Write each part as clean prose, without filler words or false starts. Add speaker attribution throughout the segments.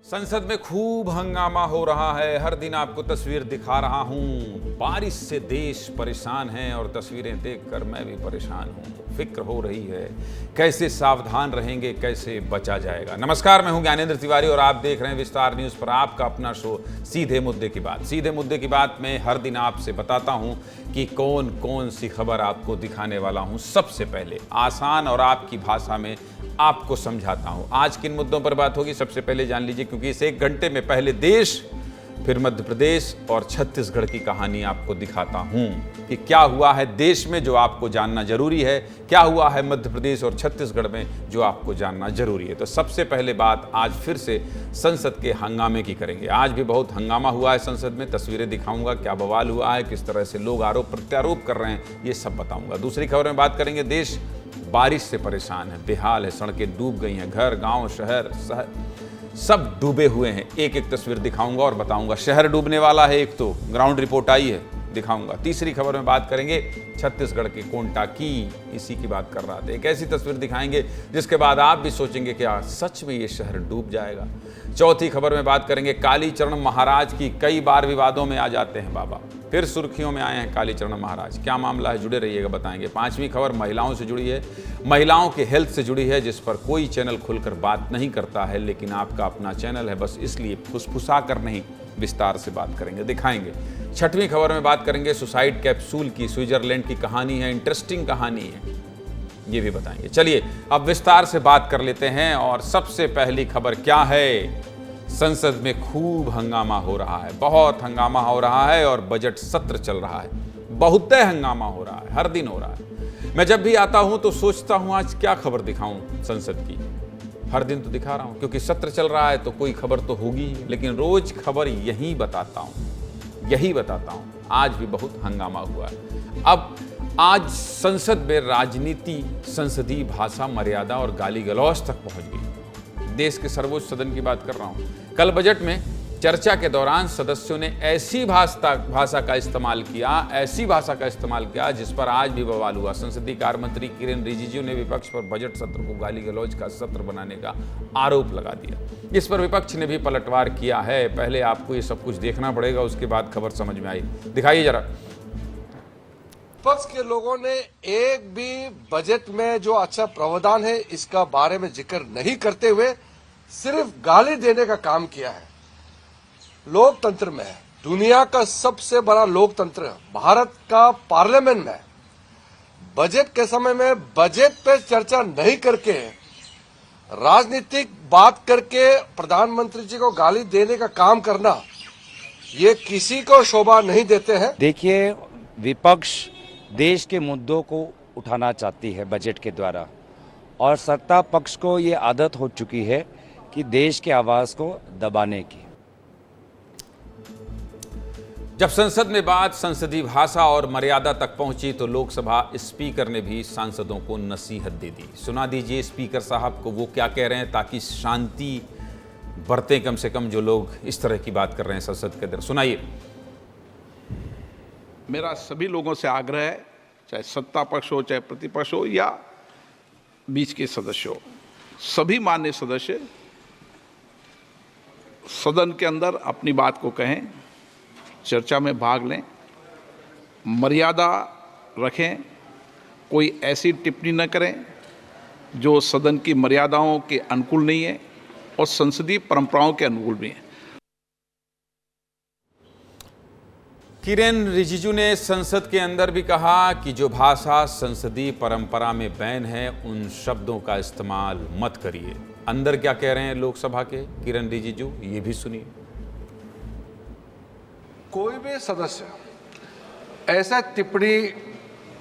Speaker 1: संसद में खूब हंगामा हो रहा है। हर दिन आपको तस्वीर दिखा रहा हूं। बारिश से देश परेशान है और तस्वीरें देखकर मैं भी परेशान हूं। फिक्र हो रही है कैसे सावधान रहेंगे, कैसे बचा जाएगा। नमस्कार, मैं हूं ज्ञानेंद्र तिवारी और आप देख रहे हैं विस्तार न्यूज पर आपका अपना शो सीधे मुद्दे की बात। सीधे मुद्दे की बात में हर दिन आपसे बताता हूं कि कौन कौन सी खबर आपको दिखाने वाला हूं। सबसे पहले आसान और आपकी भाषा में आपको समझाता हूं आज किन मुद्दों पर बात होगी। सबसे पहले जान लीजिए, क्योंकि इस एक घंटे में पहले देश, फिर मध्य प्रदेश और छत्तीसगढ़ की कहानी आपको दिखाता हूं कि क्या हुआ है देश में जो आपको जानना जरूरी है, क्या हुआ है मध्य प्रदेश और छत्तीसगढ़ में जो आपको जानना जरूरी है। तो सबसे पहले बात आज फिर से संसद के हंगामे की करेंगे। आज भी बहुत हंगामा हुआ है संसद में, तस्वीरें दिखाऊंगा, क्या बवाल हुआ है, किस तरह से लोग आरोप प्रत्यारोप कर रहे हैं, ये सब बताऊंगा। दूसरी खबर में बात करेंगे, देश बारिश से परेशान है, बेहाल है, सड़कें डूब गई हैं, घर गांव शहर सब डूबे हुए हैं। एक एक तस्वीर दिखाऊंगा और बताऊंगा। शहर डूबने वाला है, एक तो ग्राउंड रिपोर्ट आई है, दिखाऊंगा। तीसरी खबर में बात करेंगे छत्तीसगढ़ के कोंटा की, इसी की बात कर रहा था। एक ऐसी तस्वीर दिखाएंगे जिसके बाद आप भी सोचेंगे क्या सच में ये शहर डूब जाएगा। चौथी खबर में बात करेंगे कालीचरण महाराज की। कई बार विवादों में आ जाते हैं बाबा, फिर सुर्खियों में आए हैं कालीचरण महाराज। क्या मामला है, जुड़े रहिएगा, बताएंगे। पांचवी खबर महिलाओं से जुड़ी है, महिलाओं के हेल्थ से जुड़ी है, जिस पर कोई चैनल खुलकर बात नहीं करता है, लेकिन आपका अपना चैनल है, बस इसलिए फुसफुसा कर नहीं, विस्तार से बात करेंगे, दिखाएंगे। छठवीं खबर में बात करेंगे सुसाइड कैप्सूल की। स्विट्जरलैंड की कहानी है, इंटरेस्टिंग कहानी है, ये भी बताएंगे। चलिए अब विस्तार से बात कर लेते हैं। और सबसे पहली खबर क्या है, संसद में खूब हंगामा हो रहा है, बहुत हंगामा हो रहा है और बजट सत्र चल रहा है। बहुत हंगामा हो रहा है, हर दिन हो रहा है। मैं जब भी आता हूं तो सोचता हूं आज क्या खबर दिखाऊं संसद की। हर दिन तो दिखा रहा हूं क्योंकि सत्र चल रहा है तो कोई खबर तो होगी, लेकिन रोज खबर यही बताता हूं। आज भी बहुत हंगामा हुआ है। अब आज संसद में राजनीति, संसदीय भाषा, मर्यादा और गाली गलौज तक पहुंच गई। देश के सर्वोच्च सदन की बात कर रहा हूं। कल बजट में चर्चा के दौरान सदस्यों ने ऐसी भाषा का इस्तेमाल किया जिस पर आज भी बवाल हुआ। संसदीय कार्य मंत्री किरेन रिजिजू ने विपक्ष पर बजट सत्र को गाली गलौज का सत्र बनाने का आरोप लगा दिया। इस पर विपक्ष ने भी पलटवार किया है। पहले आपको ये सब कुछ देखना पड़ेगा, उसके बाद खबर समझ में आई। दिखाइए जरा।
Speaker 2: विपक्ष के लोगों ने एक भी बजट में जो अच्छा प्रावधान है इसका बारे में जिक्र नहीं करते हुए सिर्फ गाली देने का काम किया है। लोकतंत्र में दुनिया का सबसे बड़ा लोकतंत्र भारत का पार्लियामेंट में बजट के समय में बजट पे चर्चा नहीं करके राजनीतिक बात करके प्रधानमंत्री जी को गाली देने का काम करना, ये किसी को शोभा नहीं देते हैं।
Speaker 3: देखिए, विपक्ष देश के मुद्दों को उठाना चाहती है बजट के द्वारा, और सत्ता पक्ष को ये आदत हो चुकी है कि देश के आवाज को दबाने की।
Speaker 1: जब संसद में बात संसदीय भाषा और मर्यादा तक पहुंची तो लोकसभा स्पीकर ने भी सांसदों को नसीहत दे दी। सुना दीजिए स्पीकर साहब को वो क्या कह रहे हैं, ताकि शांति बरतें कम से कम जो लोग इस तरह की बात कर रहे हैं संसद के अंदर। सुनाइए।
Speaker 4: मेरा सभी लोगों से आग्रह है, चाहे सत्ता पक्ष हो, चाहे प्रतिपक्ष हो या बीच के सदस्य हो, सभी माननीय सदस्य सदन के अंदर अपनी बात को कहें, चर्चा में भाग लें, मर्यादा रखें, कोई ऐसी टिप्पणी न करें जो सदन की मर्यादाओं के अनुकूल नहीं है और संसदीय परंपराओं के अनुकूल भी है।
Speaker 1: किरेन रिजिजू ने संसद के अंदर भी कहा कि जो भाषा संसदीय परंपरा में बैन है उन शब्दों का इस्तेमाल मत करिए। अंदर क्या कह रहे हैं लोकसभा के किरेन रिजिजू, ये भी सुनिए।
Speaker 2: कोई भी सदस्य ऐसा टिप्पणी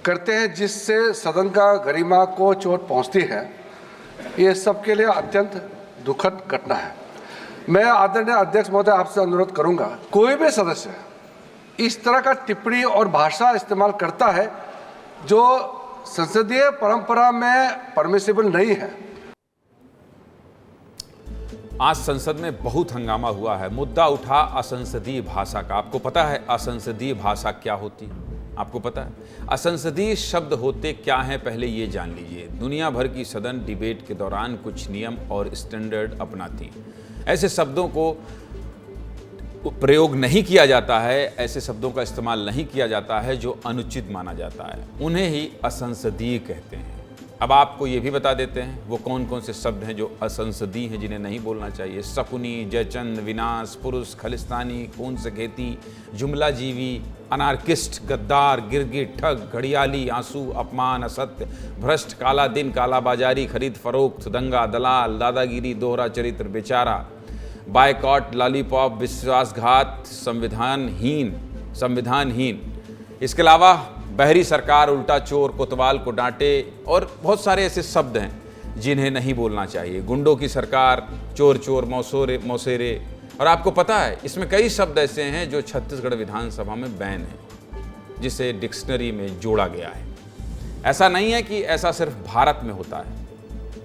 Speaker 2: करते हैं जिससे सदन का गरिमा को चोट पहुंचती है, ये सबके लिए अत्यंत दुखद घटना है। मैं आदरणीय अध्यक्ष महोदय आपसे अनुरोध करूंगा, कोई भी सदस्य इस तरह का टिप्पणी और भाषा इस्तेमाल करता है जो संसदीय परंपरा में परमिसिबल नहीं है।
Speaker 1: आज संसद में बहुत हंगामा हुआ है। मुद्दा उठा असंसदीय भाषा का। आपको पता है असंसदीय भाषा क्या होती है? आपको पता है असंसदीय शब्द होते क्या हैं? पहले ये जान लीजिए। दुनिया भर की सदन डिबेट के दौरान कुछ नियम और स्टैंडर्ड अपनाती। ऐसे शब्दों को प्रयोग नहीं किया जाता है, ऐसे शब्दों का इस्तेमाल नहीं किया जाता है जो अनुचित माना जाता है, उन्हें ही असंसदीय कहते हैं। अब आपको ये भी बता देते हैं वो कौन कौन से शब्द हैं जो असंसदीय हैं, जिन्हें नहीं बोलना चाहिए। शकुनी, जयचंद, विनाश, पुरुष, खलिस्तानी, खून से खेती, जुमला जीवी, अनार्किस्ट, गद्दार, गिरगिट, ठग, घड़ियाली, आंसू, अपमान, असत्य, भ्रष्ट, काला दिन, कालाबाजारी, खरीद फरोख्त, दंगा, दलाल, दादागिरी, दोहरा चरित्र, बेचारा, बायकॉट, लॉलीपॉप, विश्वासघात, संविधानहीन। इसके अलावा बहरी सरकार, उल्टा चोर, कोतवाल को डांटे और बहुत सारे ऐसे शब्द हैं जिन्हें नहीं बोलना चाहिए। गुंडों की सरकार, चोर चोर, मौसेरे। और आपको पता है इसमें कई शब्द ऐसे हैं जो छत्तीसगढ़ विधानसभा में बैन है, जिसे डिक्शनरी में जोड़ा गया है। ऐसा नहीं है कि ऐसा सिर्फ भारत में होता है।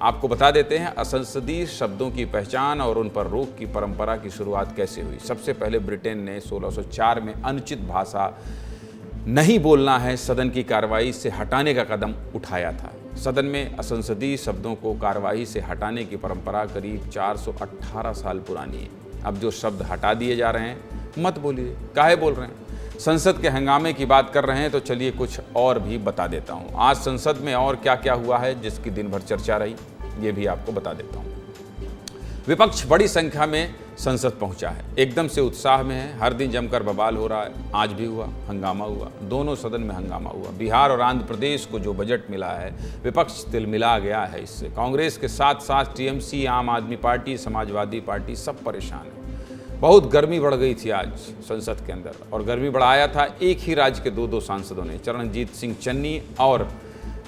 Speaker 1: आपको बता देते हैं असंसदीय शब्दों की पहचान और उन पर रोक की परंपरा की शुरुआत कैसे हुई। सबसे पहले ब्रिटेन ने 1604 में अनुचित भाषा नहीं बोलना है सदन की कार्रवाई से हटाने का कदम उठाया था। सदन में असंसदीय शब्दों को कार्रवाई से हटाने की परंपरा करीब 418 साल पुरानी है। अब जो शब्द हटा दिए जा रहे हैं मत बोलिए, काहे बोल रहे हैं। संसद के हंगामे की बात कर रहे हैं तो चलिए कुछ और भी बता देता हूं। आज संसद में और क्या क्या हुआ है जिसकी दिन भर चर्चा रही, ये भी आपको बता देता हूं। विपक्ष बड़ी संख्या में संसद पहुंचा है, एकदम से उत्साह में है। हर दिन जमकर बवाल हो रहा है। आज भी हुआ, हंगामा हुआ, दोनों सदन में हंगामा हुआ। बिहार और आंध्र प्रदेश को जो बजट मिला है, विपक्ष तिलमिला गया है इससे। कांग्रेस के साथ साथ टीएमसी, आम आदमी पार्टी, समाजवादी पार्टी सब परेशान है। बहुत गर्मी बढ़ गई थी आज संसद के अंदर, और गर्मी बढ़ाया था एक ही राज्य के दो सांसदों ने। चरणजीत सिंह चन्नी और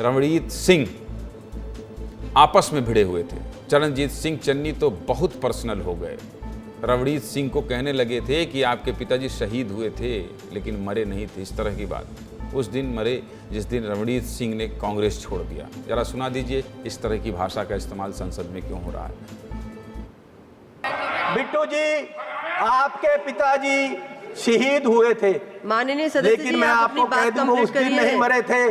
Speaker 1: रमणजीत सिंह आपस में भिड़े हुए थे। चरणजीत सिंह चन्नी तो बहुत पर्सनल हो गए। रमणजीत सिंह को कहने लगे थे कि आपके पिताजी शहीद हुए थे लेकिन मरे नहीं थे, इस तरह की बात। उस दिन मरे जिस दिन रमणजीत सिंह ने कांग्रेस छोड़ दिया। जरा सुना दीजिए इस तरह की भाषा का इस्तेमाल संसद में क्यों हो रहा है।
Speaker 5: बिट्टू जी, आपके पिताजी शहीद हुए थे,
Speaker 6: माननीय सदस्य
Speaker 5: लेकिन
Speaker 6: जी,
Speaker 5: मैं
Speaker 6: आप
Speaker 5: आपको
Speaker 6: अपनी
Speaker 5: कह
Speaker 6: बात
Speaker 5: दूं वो उस
Speaker 6: कंप्लीट
Speaker 5: दिन
Speaker 6: करिए।
Speaker 5: नहीं मरे थे,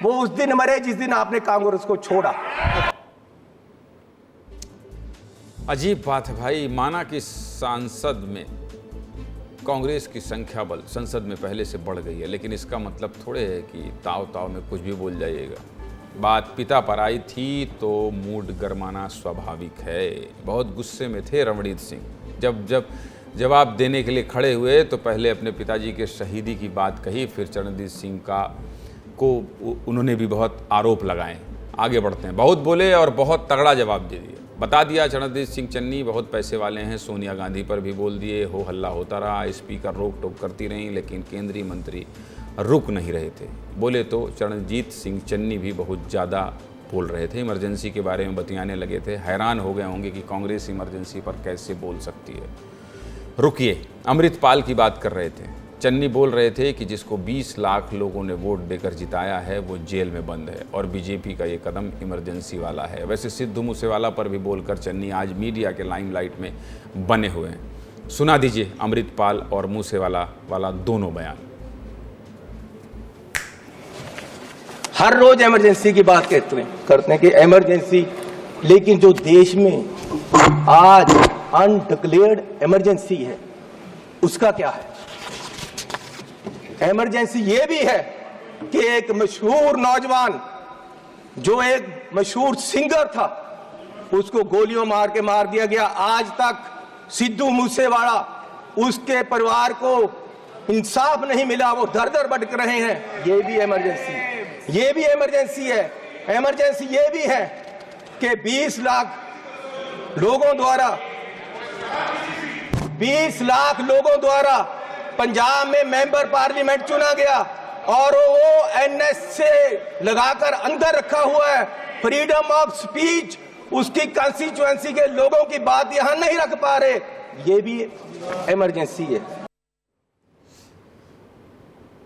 Speaker 5: वो उस दिन मरे जिस दिन आपने कांग्रेस को छोड़ा।
Speaker 1: अजीब बात है भाई, माना कि सांसद में कांग्रेस की संख्या बल संसद में पहले से बढ़ गई है, लेकिन इसका मतलब थोड़े है कि ताव में कुछ भी बोल जाइएगा। बात पिता पर आई थी तो मूड गरमाना स्वाभाविक है। बहुत गुस्से में थे रमणजीत सिंह। जब जवाब देने के लिए खड़े हुए तो पहले अपने पिताजी के शहीदी की बात कही, फिर चरणजीत सिंह को उन्होंने भी बहुत आरोप लगाए। आगे बढ़ते हैं। बहुत बोले और बहुत तगड़ा जवाब दे दिया। बता दिया चरणजीत सिंह चन्नी बहुत पैसे वाले हैं, सोनिया गांधी पर भी बोल दिए। हो हल्ला होता रहा, स्पीकर रोक टोक करती रहीं, लेकिन केंद्रीय मंत्री रुक नहीं रहे थे। बोले तो चरणजीत सिंह चन्नी भी बहुत ज़्यादा बोल रहे थे, इमरजेंसी के बारे में बतियाने लगे थे। हैरान हो गए होंगे कि कांग्रेस इमरजेंसी पर कैसे बोल सकती है। रुकिए, अमृतपाल की बात कर रहे थे। चन्नी बोल रहे थे कि जिसको 20 लाख लोगों ने वोट देकर जिताया है वो जेल में बंद है और बीजेपी का ये कदम इमरजेंसी वाला है। वैसे सिद्धू मूसेवाला पर भी बोलकर चन्नी आज मीडिया के लाइमलाइट में बने हुए हैं। सुना दीजिए अमृतपाल और मूसेवाला वाला दोनों बयान।
Speaker 5: हर रोज इमरजेंसी की बात करते हैं कि इमरजेंसी, लेकिन जो देश में आज अनडिक्लेयर्ड इमरजेंसी है उसका क्या है? इमरजेंसी ये भी है कि एक मशहूर नौजवान जो एक मशहूर सिंगर था उसको गोलियों मार के मार दिया गया। आज तक सिद्धू मूसेवाला, उसके परिवार को इंसाफ नहीं मिला, वो दर दर भटक रहे हैं। ये भी इमरजेंसी, ये भी इमरजेंसी है। इमरजेंसी ये भी है कि 20 लाख लोगों द्वारा पंजाब में मेंबर पार्लियामेंट चुना गया और वो एनएस से लगाकर अंदर रखा हुआ है। फ्रीडम ऑफ स्पीच, उसकी कंस्टिट्यूएंसी के लोगों की बात यहां नहीं रख पा रहे, ये भी इमरजेंसी है।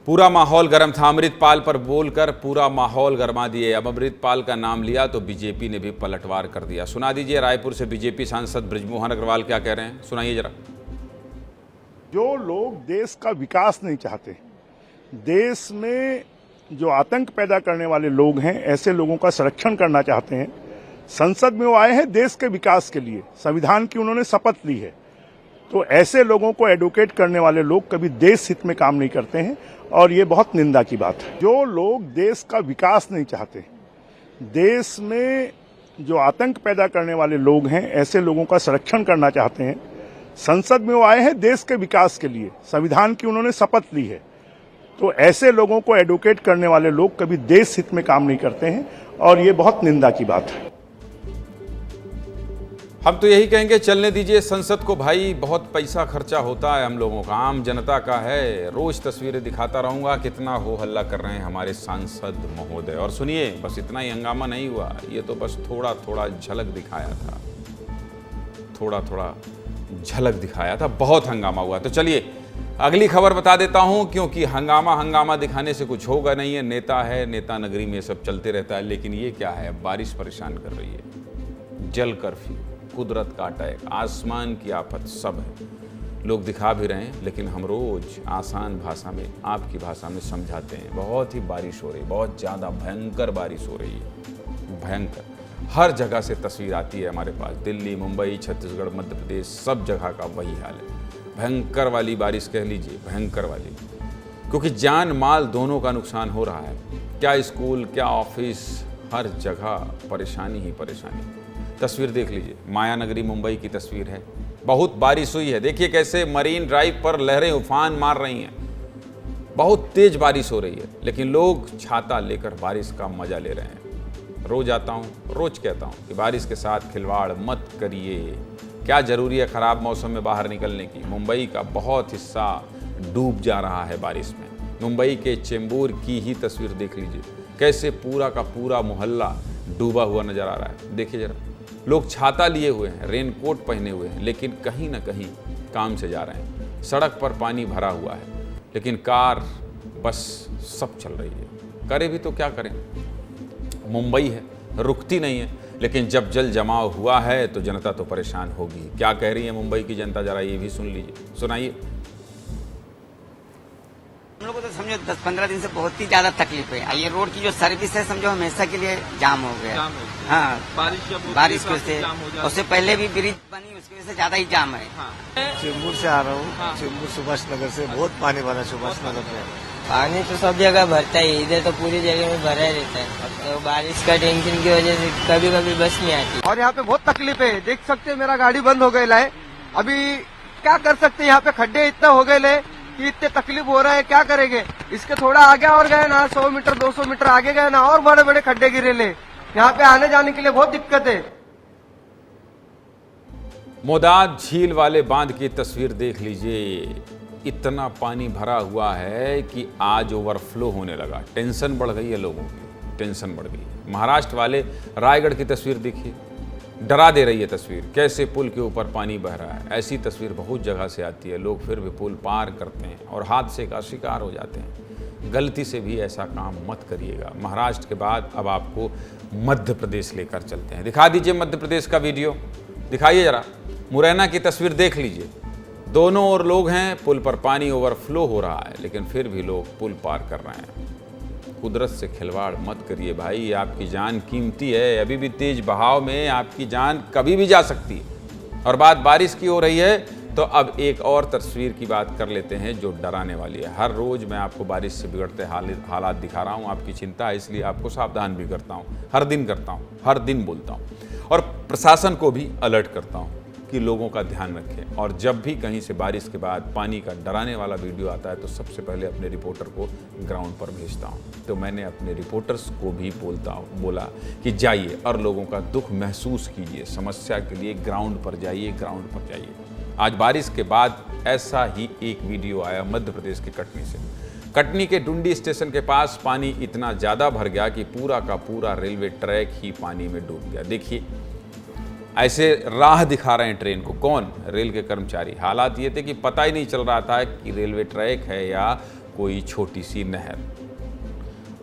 Speaker 1: पूरा माहौल गर्म था। अमृतपाल पर बोलकर पूरा माहौल गरमा दिए। अब अमृतपाल का नाम लिया तो बीजेपी ने भी पलटवार कर दिया। सुना दीजिए रायपुर से बीजेपी सांसद बृजमोहन अग्रवाल क्या कह रहे हैं, सुनाइए जरा।
Speaker 7: जो लोग देश का विकास नहीं चाहते, देश में जो आतंक पैदा करने वाले लोग हैं, ऐसे लोगों का संरक्षण करना चाहते हैं, संसद में वो आए हैं देश के विकास के लिए, संविधान की उन्होंने शपथ ली है। तो ऐसे लोगों को एडवोकेट करने वाले लोग कभी देश हित में काम नहीं करते हैं और ये बहुत निंदा की बात है। जो लोग देश का विकास नहीं चाहते, देश में जो आतंक पैदा करने वाले लोग हैं, ऐसे लोगों का संरक्षण करना चाहते हैं। संसद में वो आए हैं देश के विकास के लिए, संविधान की उन्होंने शपथ ली है। तो ऐसे लोगों को एडवोकेट करने वाले लोग कभी देश हित में काम नहीं करते हैं और ये बहुत निंदा की बात है।
Speaker 1: हम तो यही कहेंगे, चलने दीजिए संसद को भाई, बहुत पैसा खर्चा होता है हम लोगों का, आम जनता का है। रोज तस्वीरें दिखाता रहूंगा कितना हो हल्ला कर रहे हैं हमारे सांसद महोदय। और सुनिए, बस इतना ही हंगामा नहीं हुआ, ये तो बस थोड़ा थोड़ा झलक दिखाया था, थोड़ा थोड़ा झलक दिखाया था, बहुत हंगामा हुआ। तो चलिए अगली खबर बता देता हूं, क्योंकि हंगामा दिखाने से कुछ होगा नहीं है। नेता है, नेता नगरी में सब चलते रहता है, लेकिन ये क्या है, बारिश परेशान कर रही है, जल कर्फ्यू, कुदरत का अटैक, आसमान की आफत, सब है। लोग दिखा भी रहे हैं, लेकिन हम रोज आसान भाषा में, आपकी भाषा में समझाते हैं। बहुत ही बारिश हो रही, बहुत ज़्यादा भयंकर बारिश हो रही है, भयंकर। हर जगह से तस्वीर आती है हमारे पास, दिल्ली, मुंबई, छत्तीसगढ़, मध्य प्रदेश, सब जगह का वही हाल है। भयंकर वाली बारिश कह लीजिए, भयंकर वाली, क्योंकि जान माल दोनों का नुकसान हो रहा है। क्या स्कूल, क्या ऑफिस, हर जगह परेशानी ही परेशानी। तस्वीर देख लीजिए, माया नगरी मुंबई की तस्वीर है। बहुत बारिश हुई है, देखिए कैसे मरीन ड्राइव पर लहरें उफान मार रही हैं। बहुत तेज बारिश हो रही है, लेकिन लोग छाता लेकर बारिश का मजा ले रहे हैं। रोज आता हूँ, रोज कहता हूँ कि बारिश के साथ खिलवाड़ मत करिए। क्या जरूरी है खराब मौसम में बाहर निकलने की। मुंबई का बहुत हिस्सा डूब जा रहा है बारिश में। मुंबई के चेंबूर की ही तस्वीर देख लीजिए, कैसे पूरा का पूरा मोहल्ला डूबा हुआ नजर आ रहा है। देखिए जरा, लोग छाता लिए हुए हैं, रेनकोट पहने हुए हैं, लेकिन कहीं ना कहीं काम से जा रहे हैं। सड़क पर पानी भरा हुआ है, लेकिन कार, बस सब चल रही है। करे भी तो क्या करें, मुंबई है, रुकती नहीं है। लेकिन जब जल जमाव हुआ है तो जनता तो परेशान होगी। क्या कह रही है मुंबई की जनता, जरा ये भी सुन लीजिए, सुनाइए।
Speaker 6: हम लोग को तो समझो 10-15 दिन से बहुत ही ज्यादा तकलीफ है। ये रोड की जो सर्विस है समझो हमेशा के लिए जाम हो गया। हाँ, बारिश की वजह से, उससे पहले भी ब्रिज बनी, उसकी वजह से ज्यादा ही जाम है।
Speaker 8: चेंबूर से आ रहा हूँ, चेंबूर सुभाष नगर से बहुत पानी भरा। सुभाष नगर में
Speaker 9: पानी तो सब जगह भरता है, इधर तो पूरी जगह में भरा रहता है। तो बारिश का टेंशन की वजह से कभी कभी बस नहीं आती
Speaker 5: और यहाँ पे बहुत तकलीफ है। देख सकते हैं मेरा गाड़ी बंद हो गया है। अभी क्या कर सकते हैं, यहाँ पे खड्डे इतना हो गए कि इतने तकलीफ हो रहा है, क्या करेंगे। इसके थोड़ा आगे और गए ना, 100 मीटर 200 मीटर आगे गए ना, और बड़े बड़े खड्डे गिरे ले। यहाँ पे आने जाने के लिए बहुत दिक्कत है।
Speaker 1: मोदाद झील वाले बांध की तस्वीर देख लीजिए, इतना पानी भरा हुआ है कि आज ओवरफ्लो होने लगा। टेंशन बढ़ गई है लोगों की, टेंशन बढ़ गई। महाराष्ट्र वाले रायगढ़ की तस्वीर देखिए, डरा दे रही है तस्वीर, कैसे पुल के ऊपर पानी बह रहा है। ऐसी तस्वीर बहुत जगह से आती है, लोग फिर भी पुल पार करते हैं और हादसे का शिकार हो जाते हैं। गलती से भी ऐसा काम मत करिएगा। महाराष्ट्र के बाद अब आपको मध्य प्रदेश लेकर चलते हैं। दिखा दीजिए मध्य प्रदेश का वीडियो, दिखाइए जरा। मुरैना की तस्वीर देख लीजिए, दोनों ओर लोग हैं, पुल पर पानी ओवरफ्लो हो रहा है, लेकिन फिर भी लोग पुल पार कर रहे हैं। कुदरत से खिलवाड़ मत करिए भाई, आपकी जान कीमती है। अभी भी तेज बहाव में आपकी जान कभी भी जा सकती है। और बात बारिश की हो रही है, तो अब एक और तस्वीर की बात कर लेते हैं जो डराने वाली है। हर रोज मैं आपको बारिश से बिगड़ते हालात दिखा रहा हूँ, आपकी चिंता है, इसलिए आपको सावधान भी करता हूँ। हर दिन करता हूँ, हर दिन बोलता हूँ, और प्रशासन को भी अलर्ट करता हूँ कि लोगों का ध्यान रखें। और जब भी कहीं से बारिश के बाद पानी का डराने वाला वीडियो आता है, तो सबसे पहले अपने रिपोर्टर को ग्राउंड पर भेजता हूं। तो मैंने अपने रिपोर्टर्स को भी बोला कि जाइए और लोगों का दुख महसूस कीजिए, समस्या के लिए ग्राउंड पर जाइए, ग्राउंड पर जाइए। आज बारिश के बाद ऐसा ही एक वीडियो आया मध्य प्रदेश के कटनी से। कटनी के डुंडी स्टेशन के पास पानी इतना ज़्यादा भर गया कि पूरा का पूरा रेलवे ट्रैक ही पानी में डूब गया। देखिए, ऐसे राह दिखा रहे हैं ट्रेन को, कौन? रेल के कर्मचारी। हालात ये थे कि पता ही नहीं चल रहा था कि रेलवे ट्रैक है या कोई छोटी सी नहर।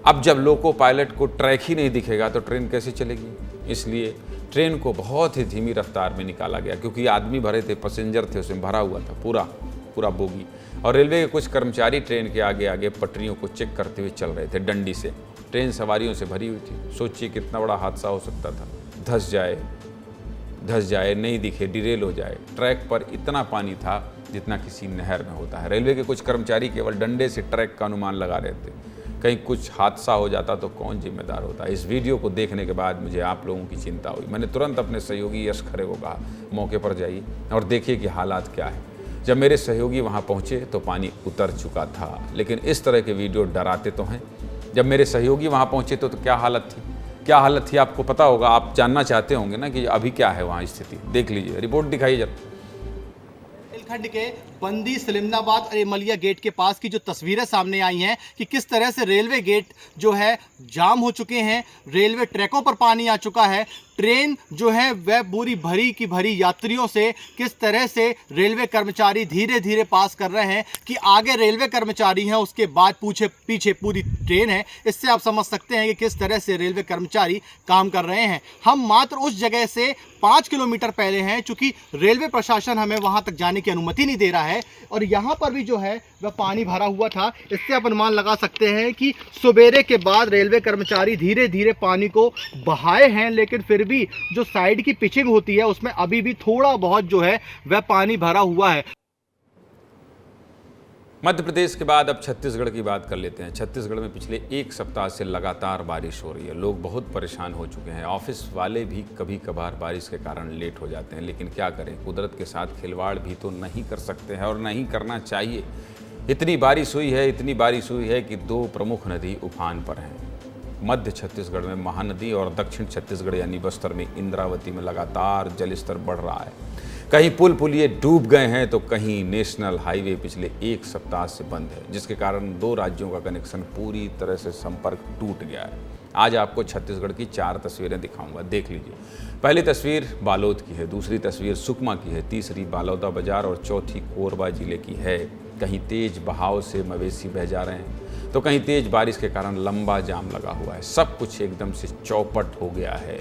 Speaker 1: अब जब लोको पायलट को ट्रैक ही नहीं दिखेगा तो ट्रेन कैसे चलेगी? इसलिए ट्रेन को बहुत ही धीमी रफ्तार में निकाला गया, क्योंकि आदमी भरे थे, पैसेंजर थे, उसमें भरा हुआ था पूरा बोगी। और रेलवे के कुछ कर्मचारी ट्रेन के आगे आगे पटरियों को चेक करते हुए चल रहे थे डंडी से। ट्रेन सवारियों से भरी हुई थी। सोचिए कितना बड़ा हादसा हो सकता था। धंस जाए, नहीं दिखे, डिरेल हो जाए। ट्रैक पर इतना पानी था जितना किसी नहर में होता है। रेलवे के कुछ कर्मचारी केवल डंडे से ट्रैक का अनुमान लगा रहे थे। कहीं कुछ हादसा हो जाता तो कौन जिम्मेदार होता। इस वीडियो को देखने के बाद मुझे आप लोगों की चिंता हुई। मैंने तुरंत अपने सहयोगी यश खरे को कहा, मौके पर जाइए और देखिए कि हालात क्या है। जब मेरे सहयोगी वहाँ पहुँचे तो पानी उतर चुका था, लेकिन इस तरह के वीडियो डराते तो हैं। जब मेरे सहयोगी वहाँ पहुँचे तो क्या हालत थी आपको पता होगा। आप जानना चाहते होंगे ना कि अभी क्या है वहाँ स्थिति। देख लीजिए, रिपोर्ट दिखाइए जब।
Speaker 10: बुंदेलखंड के बंदी सलिमनाबाद और एमलिया गेट के पास की जो तस्वीरें सामने आई हैं कि किस तरह से रेलवे गेट जो है जाम हो चुके हैं, रेलवे ट्रैकों पर पानी आ चुका है, ट्रेन जो है वह पूरी भरी की भरी यात्रियों से किस तरह से रेलवे कर्मचारी धीरे धीरे पास कर रहे हैं कि आगे रेलवे कर्मचारी हैं, उसके बाद पीछे पूरी ट्रेन है। इससे आप समझ सकते हैं कि किस तरह से रेलवे कर्मचारी काम कर रहे हैं। हम मात्र उस जगह से 5 किलोमीटर पहले हैं, चूंकि रेलवे प्रशासन हमें वहां तक जाने की अनुमति नहीं दे रहा है और यहाँ पर भी जो है वह पानी भरा हुआ था। इससे आप अनुमान लगा सकते हैं कि सवेरे के बाद रेलवे कर्मचारी धीरे धीरे पानी को बहाए हैं, लेकिन फिर भी जो साइड की पिचिंग होती है उसमें अभी भी थोड़ा बहुत जो है वह पानी भरा हुआ है।
Speaker 1: मध्य प्रदेश के बाद अब छत्तीसगढ़ की बात कर लेते हैं। छत्तीसगढ़ में पिछले 1 सप्ताह से लगातार बारिश हो रही है। लोग बहुत परेशान हो चुके हैं। ऑफिस वाले भी कभी कभार बारिश के कारण लेट हो जाते हैं, लेकिन क्या करें, कुदरत के साथ खिलवाड़ भी तो नहीं कर सकते हैं और नहीं करना चाहिए। इतनी बारिश हुई है कि 2 प्रमुख नदी उफान पर हैं। मध्य छत्तीसगढ़ में महानदी और दक्षिण छत्तीसगढ़ यानी बस्तर में इंद्रावती में लगातार जलस्तर बढ़ रहा है। कहीं पुलिये डूब गए हैं तो कहीं नेशनल हाईवे पिछले 1 सप्ताह से बंद है, जिसके कारण 2 राज्यों का कनेक्शन पूरी तरह से संपर्क टूट गया है। आज आपको छत्तीसगढ़ की 4 तस्वीरें दिखाऊंगा, देख लीजिए। पहली तस्वीर बालोद की है, दूसरी तस्वीर सुकमा की है, तीसरी बालौदा बाजार और चौथी कोरबा जिले की है। कहीं तेज बहाव से मवेशी बह जा रहे हैं तो कहीं तेज बारिश के कारण लंबा जाम लगा हुआ है। सब कुछ एकदम से चौपट हो गया है।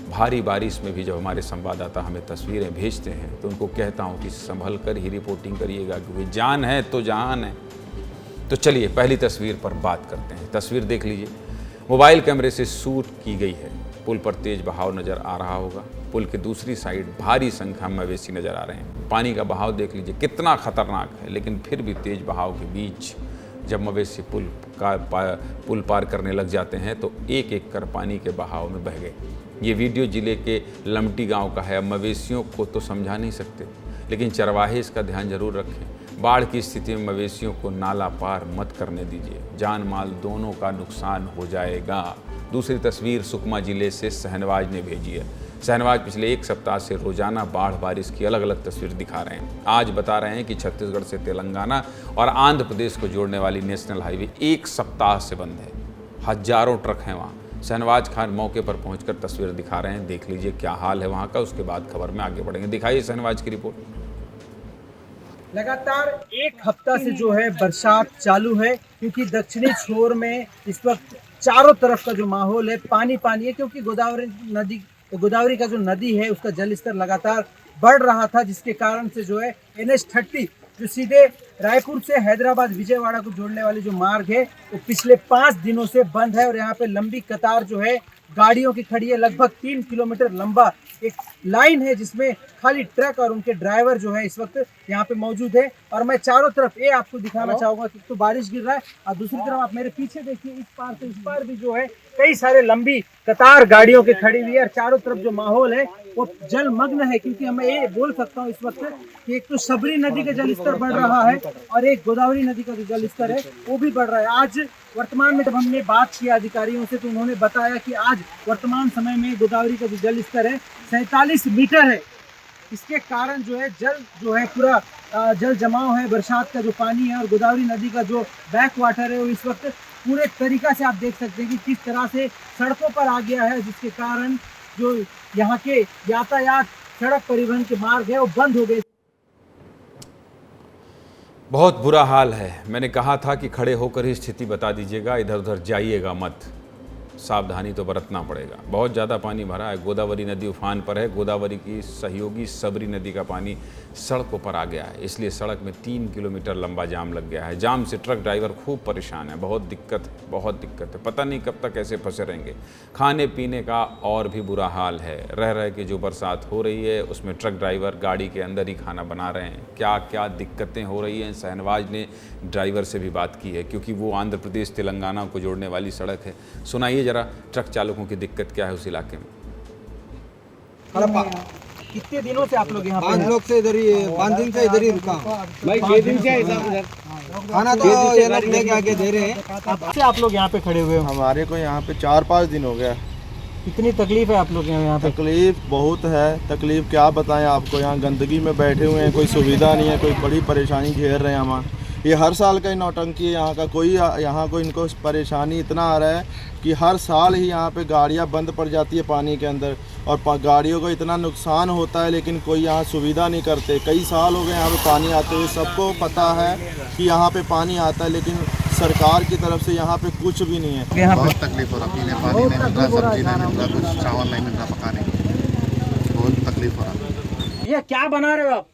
Speaker 1: भारी बारिश में भी जब हमारे संवाददाता हमें तस्वीरें भेजते हैं तो उनको कहता हूं कि संभल कर ही रिपोर्टिंग करिएगा, क्योंकि जान है तो जहान है। तो चलिए पहली तस्वीर पर बात करते हैं। तस्वीर देख लीजिए, मोबाइल कैमरे से शूट की गई है। पुल पर तेज बहाव नज़र आ रहा होगा। पुल के दूसरी साइड भारी संख्या में मवेशी नज़र आ रहे हैं। पानी का बहाव देख लीजिए कितना खतरनाक है, लेकिन फिर भी तेज बहाव के बीच जब मवेशी पुल पार करने लग जाते हैं तो एक एक कर पानी के बहाव में बह गए। ये वीडियो जिले के लमटी गांव का है। अब मवेशियों को तो समझा नहीं सकते, लेकिन चरवाहे इसका ध्यान जरूर रखें। बाढ़ की स्थिति में मवेशियों को नाला पार मत करने दीजिए, जान माल दोनों का नुकसान हो जाएगा। दूसरी तस्वीर सुकमा जिले से शहनवाज ने भेजी है। शहनवाज पिछले 1 सप्ताह से रोजाना बाढ़ बारिश की अलग अलग तस्वीर दिखा रहे हैं। आज बता रहे हैं कि छत्तीसगढ़ से तेलंगाना और आंध्र प्रदेश को जोड़ने वाली नेशनल हाईवे 1 सप्ताह से बंद है। हजारों ट्रक हैं वहाँ। शहनवाज खान मौके पर पहुंचकर तस्वीर दिखा रहे हैं, देख लीजिए क्या हाल है वहाँ का। उसके बाद खबर में आगे बढ़ेंगे। दिखाइए शहनवाज की रिपोर्ट।
Speaker 11: लगातार 1 हफ्ता से जो है बरसात चालू है, क्योंकि दक्षिणी छोर में इस वक्त चारों तरफ का जो माहौल है पानी है, क्योंकि गोदावरी का जो नदी है उसका जल स्तर लगातार बढ़ रहा था, जिसके कारण से जो है NH-30 जो सीधे रायपुर से हैदराबाद विजयवाड़ा को जोड़ने वाली जो मार्ग है वो पिछले 5 दिनों से बंद है और यहाँ पे लंबी कतार जो है गाड़ियों की खड़ी है। लगभग 3 किलोमीटर लंबा एक लाइन है जिसमें खाली ट्रक और उनके ड्राइवर जो है इस वक्त यहाँ पे मौजूद है। और मैं चारों तरफ ये आपको दिखाना चाहूंगा कि तो बारिश गिर रहा है और दूसरी तरफ आप मेरे पीछे देखिए, इस पार से उस पार भी जो है कई सारे लंबी कतार गाड़ियों की खड़ी हुई है और चारों तरफ जो माहौल है वो जलमग्न है। क्योंकि मैं ये बोल सकता हूँ इस वक्त कि एक तो शबरी नदी का जलस्तर बढ़ रहा है और एक गोदावरी नदी का जो जलस्तर है वो भी बढ़ रहा है। आज वर्तमान में जब हमने बात की अधिकारियों से तो उन्होंने बताया कि आज वर्तमान समय में गोदावरी का जो जलस्तर है 47 मीटर है। इसके कारण जो है पूरा जल जमाव है, बरसात का जो पानी है और गोदावरी नदी का जो बैक वाटर है वो इस वक्त पूरे तरीका से आप देख सकते हैं कि किस तरह से सड़कों पर आ गया है, जिसके कारण जो यहाँ के यातायात सड़क परिवहन के मार्ग है वो बंद हो गए।
Speaker 1: बहुत बुरा हाल है। मैंने कहा था कि खड़े होकर ही स्थिति बता दीजिएगा, इधर उधर जाइएगा मत। सावधानी तो बरतना पड़ेगा। बहुत ज़्यादा पानी भरा है, गोदावरी नदी उफान पर है। गोदावरी की सहयोगी सबरी नदी का पानी सड़कों पर आ गया है, इसलिए सड़क में 3 किलोमीटर लंबा जाम लग गया है। जाम से ट्रक ड्राइवर खूब परेशान है, बहुत दिक्कत है। पता नहीं कब तक ऐसे फंसे रहेंगे। खाने पीने का और भी बुरा हाल है। रह के जो बरसात हो रही है उसमें ट्रक ड्राइवर गाड़ी के अंदर ही खाना बना रहे हैं। क्या क्या दिक्कतें हो रही हैं, शहनवाज ने ड्राइवर से भी बात की है, क्योंकि वो आंध्र प्रदेश तेलंगाना को जोड़ने वाली सड़क है। सुनाइए जरा ट्रक चालकों की दिक्कत क्या है उस इलाके में।
Speaker 11: कितने दिनों से आप लोग यहाँ पे
Speaker 8: 5 लोग से इधर ही 5 दिन से इधर ही रुका भाई। 6 दिन से खाना तो ये लोग लेके आके दे रहे हैं।
Speaker 11: अब से आप लोग यहाँ पे खड़े हुए हो?
Speaker 8: हमारे को यहाँ पे 4-5 दिन हो गया।
Speaker 11: कितनी तकलीफ है आप लोग यहाँ पे?
Speaker 8: तकलीफ बहुत है। तकलीफ क्या बताएं आपको, यहाँ गंदगी में बैठे हुए हैं, कोई सुविधा नहीं है, कोई बड़ी परेशानी झेल रहे हैं हम। ये हर साल का ही नौटंकी है यहाँ का। यहाँ को इनको परेशानी इतना आ रहा है कि हर साल ही यहाँ पे गाड़ियाँ बंद पड़ जाती है पानी के अंदर, और गाड़ियों को इतना नुकसान होता है, लेकिन कोई यहाँ सुविधा नहीं करते। कई साल हो गए यहाँ पे पानी आते हुए। सबको पता है कि यहाँ पे पानी आता है, लेकिन सरकार की तरफ से यहाँ पे कुछ भी नहीं है।
Speaker 12: बहुत तकलीफ हो रहा, पीने पानी नहीं मिल रहा, सब्जी नहीं मिल रहा, कुछ चावल नहीं मिल रहा पकाने को, बहुत तकलीफ हो रहा।
Speaker 11: ये क्या बना रहे हो आप?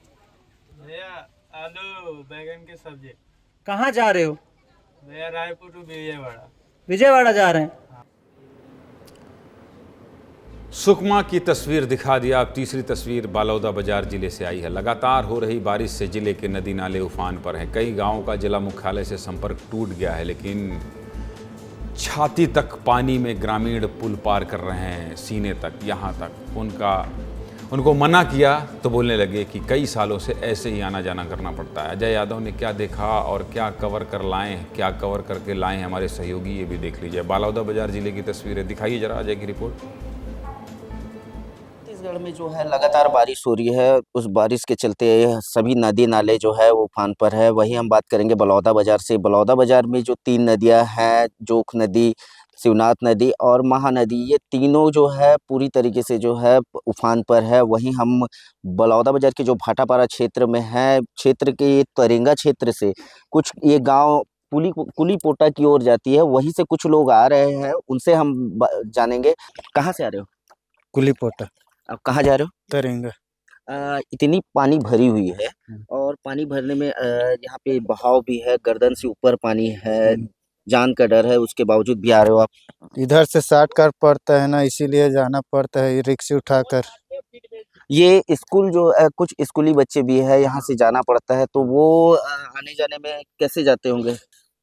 Speaker 9: आलू बैगन की सब्जी।
Speaker 11: कहाँ जा रहे हो?
Speaker 9: भैया रायपुर टू विजयवाड़ा।
Speaker 11: विजयवाड़ा जा रहे हैं।
Speaker 1: सुकमा की तस्वीर दिखा दिया। अब तीसरी तस्वीर बालौदा बाजार जिले से आई है। लगातार हो रही बारिश से जिले के नदी नाले उफान पर हैं। कई गांवों का जिला मुख्यालय से संपर्क टूट गया है, लेकिन छाती तक पानी में ग्रामीण पुल पार कर रहे हैं, सीने तक, यहाँ तक। उनको मना किया तो बोलने लगे कि कई सालों से ऐसे ही आना जाना करना पड़ता है। अजय यादव ने क्या देखा और क्या कवर करके लाए हैं हमारे सहयोगी, ये भी देख लीजिए। बालौदा बाजार जिले की तस्वीरें दिखाइए जरा, अजय की रिपोर्ट।
Speaker 13: छत्तीसगढ़ में जो है लगातार बारिश हो रही है। उस बारिश के चलते सभी नदी नाले जो है वो उफान पर है। वहीं हम बात करेंगे बलौदा बाजार से। बलौदा बाजार में जो 3 नदियां हैं, जोख नदी, शिवनाथ नदी और महानदी, ये तीनों जो है पूरी तरीके से जो है उफान पर है। वहीं हम बलौदा बाजार के जो भाटापारा क्षेत्र में है, क्षेत्र के तरेंगा क्षेत्र से कुछ ये गांव कुली पोटा की ओर जाती है, वहीं से कुछ लोग आ रहे हैं, उनसे हम जानेंगे। कहाँ से आ रहे हो?
Speaker 8: कुली पोटा।
Speaker 13: अब कहाँ जा रहे हो?
Speaker 8: तरेंगा।
Speaker 13: इतनी पानी भरी हुई है, और पानी भरने में यहाँ पे बहाव भी है, गर्दन से ऊपर पानी है, जान का डर है, उसके बावजूद भी आ रहे हो आप?
Speaker 8: इधर से 60 कर पड़ता है ना, इसीलिए जाना पड़ता है रिक्शा उठाकर।
Speaker 13: ये स्कूल जो कुछ स्कूली बच्चे भी है, यहाँ से जाना पड़ता है, तो वो आने जाने में कैसे जाते होंगे?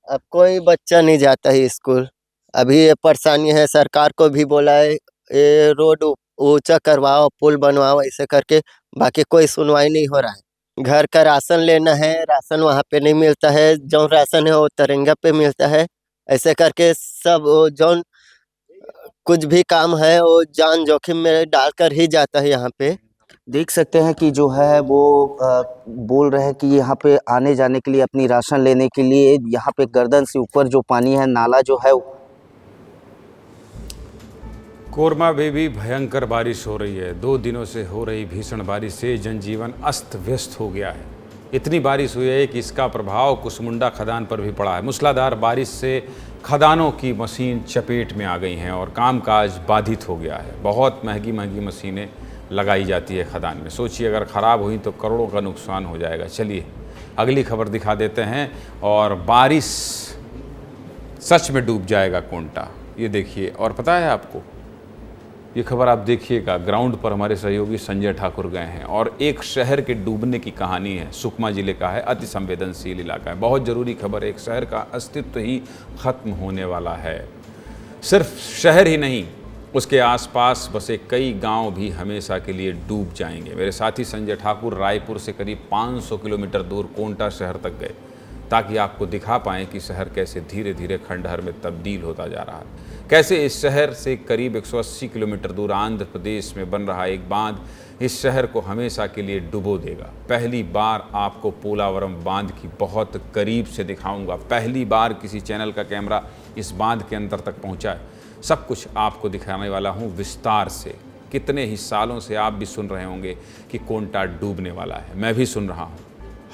Speaker 8: अब कोई बच्चा नहीं जाता है स्कूल। अभी ये परेशानी है, सरकार को भी बोला है ये रोड ऊंचा करवाओ, पुल बनवाओ, ऐसे करके, बाकी कोई सुनवाई नहीं हो रहा है। घर का राशन लेना है, राशन वहाँ पे नहीं मिलता है, जो राशन है वो तरेंगा पे मिलता है। ऐसे करके सब जो कुछ भी काम है वो जान जोखिम में डालकर ही जाता है। यहाँ पे
Speaker 13: देख सकते हैं कि जो है वो बोल रहे हैं कि यहाँ पे आने जाने के लिए, अपनी राशन लेने के लिए, यहाँ पे गर्दन से ऊपर जो पानी है, नाला जो है।
Speaker 1: कोरमा में भी भयंकर बारिश हो रही है। 2 दिनों से हो रही भीषण बारिश से जनजीवन अस्त व्यस्त हो गया है। इतनी बारिश हुई है कि इसका प्रभाव कुसमुंडा खदान पर भी पड़ा है। मूसलाधार बारिश से खदानों की मशीन चपेट में आ गई हैं और कामकाज बाधित हो गया है। बहुत महंगी मशीनें लगाई जाती है खदान में। सोचिए अगर ख़राब हुई तो करोड़ों का नुकसान हो जाएगा। चलिए अगली खबर दिखा देते हैं। और बारिश सच में डूब जाएगा कोंटा, ये देखिए। और पता है आपको, ये खबर आप देखिएगा, ग्राउंड पर हमारे सहयोगी संजय ठाकुर गए हैं और एक शहर के डूबने की कहानी है। सुकमा जिले का है, अति संवेदनशील इलाका है। बहुत ज़रूरी खबर, एक शहर का अस्तित्व ही ख़त्म होने वाला है। सिर्फ शहर ही नहीं, उसके आसपास बसे कई गांव भी हमेशा के लिए डूब जाएंगे। मेरे साथी संजय ठाकुर रायपुर से करीब 500 किलोमीटर दूर कोंटा शहर तक गए, ताकि आपको दिखा पाएँ कि शहर कैसे धीरे धीरे खंडहर में तब्दील होता जा रहा है। कैसे इस शहर से करीब 180 किलोमीटर दूर आंध्र प्रदेश में बन रहा एक बांध इस शहर को हमेशा के लिए डुबो देगा। पहली बार आपको पोलावरम बांध की बहुत करीब से दिखाऊंगा। पहली बार किसी चैनल का कैमरा इस बांध के अंदर तक पहुंचा है। सब कुछ आपको दिखाने वाला हूं विस्तार से। कितने ही सालों से आप भी सुन रहे होंगे कि कोंटा डूबने वाला है, मैं भी सुन रहा हूँ।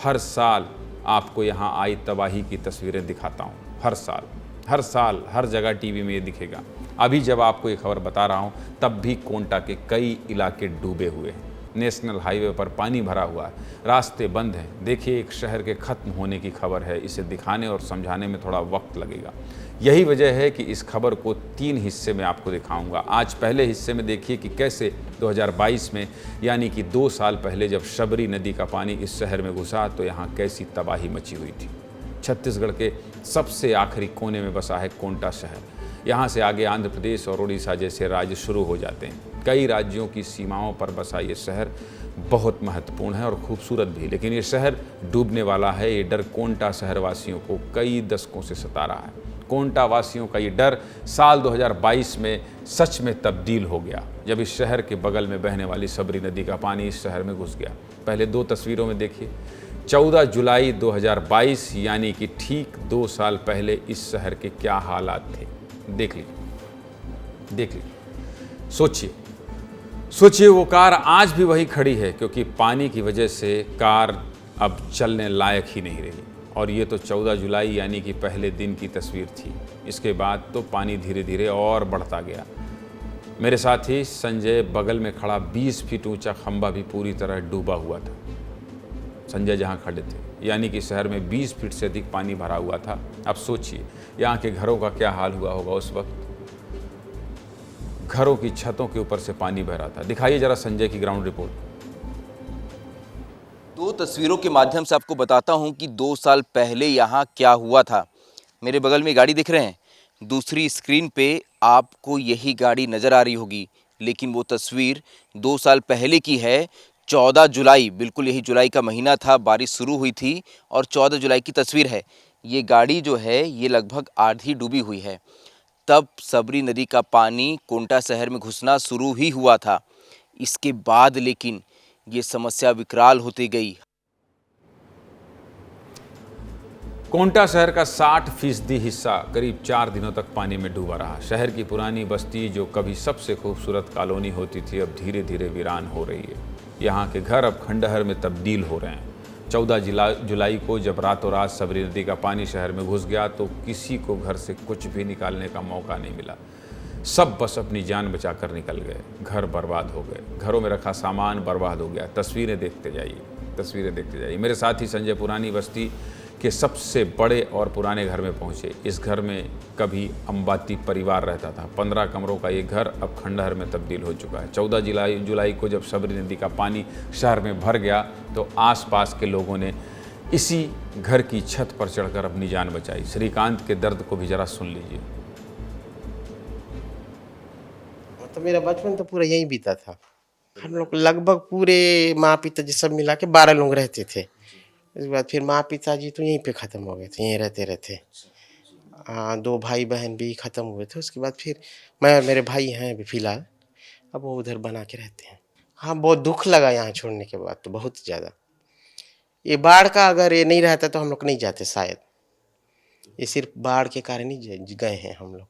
Speaker 1: हर साल आपको यहाँ आई तबाही की तस्वीरें दिखाता हूँ, हर साल। हर साल हर जगह टीवी में ये दिखेगा। अभी जब आपको ये खबर बता रहा हूँ तब भी कोंटा के कई इलाके डूबे हुए हैं। नेशनल हाईवे पर पानी भरा हुआ है, रास्ते बंद हैं। देखिए, एक शहर के ख़त्म होने की खबर है। इसे दिखाने और समझाने में थोड़ा वक्त लगेगा। यही वजह है कि इस खबर को 3 हिस्से में आपको दिखाऊंगा। आज पहले हिस्से में देखिए कि कैसे 2022 में, यानी कि 2 साल पहले, जब शबरी नदी का पानी इस शहर में घुसा तो यहाँ कैसी तबाही मची हुई थी। छत्तीसगढ़ के सबसे आखिरी कोने में बसा है कोंटा शहर। यहाँ से आगे आंध्र प्रदेश और उड़ीसा जैसे राज्य शुरू हो जाते हैं। कई राज्यों की सीमाओं पर बसा ये शहर बहुत महत्वपूर्ण है और खूबसूरत भी, लेकिन ये शहर डूबने वाला है। ये डर कोंटा शहरवासियों को कई दशकों से सता रहा है। कोंटा वासियों का ये डर साल 2022 में सच में तब्दील हो गया, जब इस शहर के बगल में बहने वाली सबरी नदी का पानी इस शहर में घुस गया। पहले 2 तस्वीरों में देखिए। 14 जुलाई 2022, यानी कि ठीक 2 साल पहले इस शहर के क्या हालात थे। देख लीजिए, सोचिए वो कार आज भी वही खड़ी है, क्योंकि पानी की वजह से कार अब चलने लायक ही नहीं रही। और ये तो 14 जुलाई यानी कि पहले दिन की तस्वीर थी। इसके बाद तो पानी धीरे धीरे और बढ़ता गया। मेरे साथी संजय बगल में खड़ा 20 फीट ऊंचा खंभा भी पूरी तरह डूबा हुआ था। संजय जहां खड़े थे, यानी कि शहर में 20 फीट से अधिक पानी भरा हुआ था। अब सोचिए यहाँ के घरों का क्या हाल हुआ होगा उस वक्त। घरों की छतों के ऊपर से पानी बह रहा था। दिखाइए जरा संजय की ग्राउंड रिपोर्ट।
Speaker 14: 2 तस्वीरों के माध्यम से आपको बताता हूं कि 2 साल पहले यहाँ क्या हुआ था। मेरे बगल में गाड़ी दिख रहे हैं, दूसरी स्क्रीन पे आपको यही गाड़ी नज़र आ रही होगी, लेकिन वो तस्वीर 2 साल पहले की है। 14 जुलाई, बिल्कुल यही जुलाई का महीना था, बारिश शुरू हुई थी और 14 जुलाई की तस्वीर है। ये गाड़ी जो है ये लगभग आधी डूबी हुई है। तब सबरी नदी का पानी कोंटा शहर में घुसना शुरू ही हुआ था। इसके बाद लेकिन ये समस्या विकराल होती गई।
Speaker 1: कोंटा शहर का 60% हिस्सा करीब 4 दिनों तक पानी में डूबा रहा। शहर की पुरानी बस्ती, जो कभी सबसे खूबसूरत कॉलोनी होती थी, अब धीरे धीरे वीरान हो रही है। यहाँ के घर अब खंडहर में तब्दील हो रहे हैं। 14 जुलाई को जब रातों रात सबरी नदी का पानी शहर में घुस गया तो किसी को घर से कुछ भी निकालने का मौका नहीं मिला। सब बस अपनी जान बचाकर निकल गए। घर बर्बाद हो गए, घरों में रखा सामान बर्बाद हो गया। तस्वीरें देखते जाइए। मेरे साथी संजय पुरानी बस्ती के सबसे बड़े और पुराने घर में पहुंचे। इस घर में कभी अंबाती परिवार रहता था। 15 कमरों का ये घर अब खंडहर में तब्दील हो चुका है। 14 जुलाई को जब सबरी नदी का पानी शहर में भर गया तो आसपास के लोगों ने इसी घर की छत पर चढ़कर अपनी जान बचाई। श्रीकांत के दर्द को भी जरा सुन लीजिए।
Speaker 15: तो मेरा बचपन तो पूरा यहीं बीता था। हम लोग लगभग पूरे माँ पिताजी सब मिला के 12 लोग रहते थे। इसके बाद फिर माँ पिताजी तो यहीं पे ख़त्म हो गए थे, यहीं रहते 2 भाई बहन भी ख़त्म हुए थे। उसके बाद फिर मेरे भाई हैं अभी फ़िलहाल, अब वो उधर बना के रहते हैं। हाँ, बहुत दुख लगा यहाँ छोड़ने के बाद तो, बहुत ज़्यादा। ये बाढ़ का अगर ये नहीं रहता तो हम लोग नहीं जाते शायद। ये सिर्फ बाढ़ के कारण ही गए हैं हम लोग।